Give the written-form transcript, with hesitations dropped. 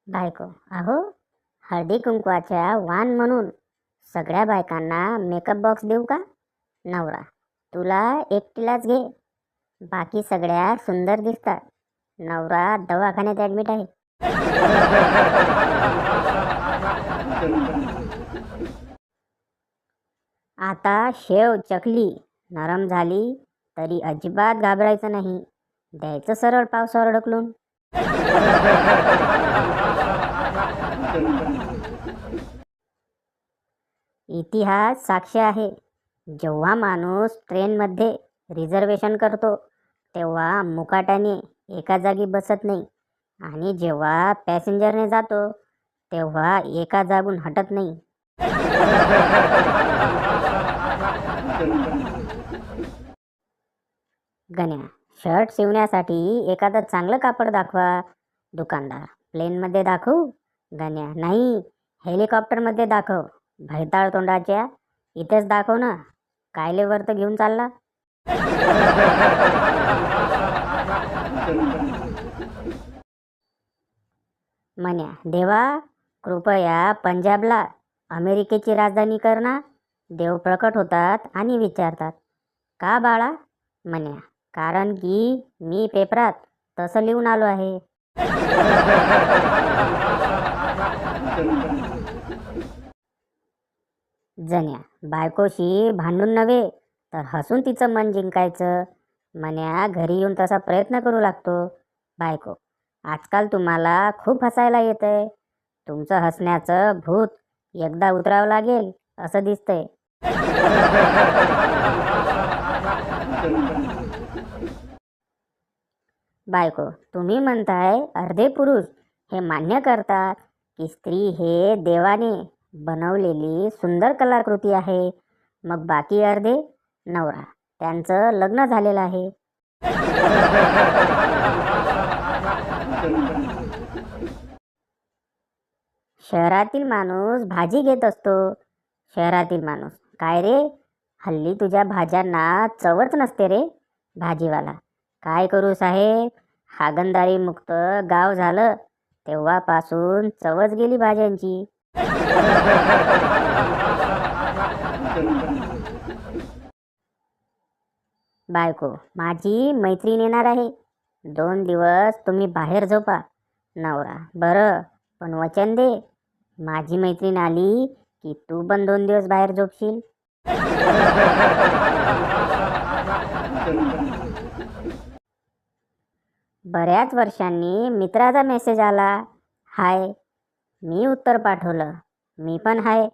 बायको, अहो हळदी कुंकवाच्या वाण म्हणून सगळ्या बायकांना मेकअप बॉक्स देऊ का? नवरा, तुला एकटीलाच घे, बाकी सगळ्या सुंदर दिसतात. नवरा दवाखान्यात ॲडमिट आहे. आता शेव चकली नरम झाली तरी अजिबात घाबरायचं नाही, द्यायचं सरळ पावसावर ढकलून. इतिहास साक्ष आहे, जेव्हा माणूस ट्रेनमध्ये रिझर्वेशन करतो तेव्हा मुकाट्याने एका जागी बसत नाही, आणि जेव्हा पॅसेंजरने जातो तेव्हा एका जागून हटत नाही. गण्या, शर्ट शिवण्यासाठी एखादं चांगलं कापड दाखवा. दुकानदार, प्लेनमध्ये दाखवू? गण्या, नाही, हेलिकॉप्टरमध्ये दाखव. भैताळ तोंडाच्या, इथेच दाखव ना, कायले वर घेऊन चालला. म्हण्या, देवा कृपया पंजाबला अमेरिकेची राजधानी कर ना. देव प्रकट होतात आणि विचारतात, का बाळा? म्हण्या, कारण की मी पेपरात तसं लिहून आलो आहे. जण्या, बायकोशी भांडून नव्हे तर हसून तिचं मन जिंकायचं. म्हण्या, घरी येऊन तसा प्रयत्न करू लागतो. बायको, आजकाल तुम्हाला खूप हसायला येतंय. तुमचं हसण्याचं भूत एकदा उतरावं लागेल असं दिसतंय. बायको, तुम्ही म्हणताय अर्धे पुरुष हे मान्य करतात की स्त्री हे देवाने बनवलेली सुंदर कलाकृती आहे, मग बाकी अर्धे? नवरा, त्यांचं लग्न झालेलं आहे. शहरातील माणूस भाजी घेत असतो. शहरातील माणूस, काय रे, हल्ली तुझ्या भाज्यांना चवच नसते रे. भाजीवाला, काय करू साहेब, हागणदारी मुक्त गाव झालं तेव्हापासून चवच गेली भाज्यांची. बायको, माझी मैत्रीण येणार आहे, 2 दिवस तुम्ही बाहेर झोपा. नवरा, बरं, पण वचन दे, माझी मैत्रीण आली की तू पण 2 दिवस बाहेर झोपशील. बऱ्याच वर्षांनी मित्राचा मेसेज आला, हाय. मी उत्तर पाठवलं, मी पण हाय.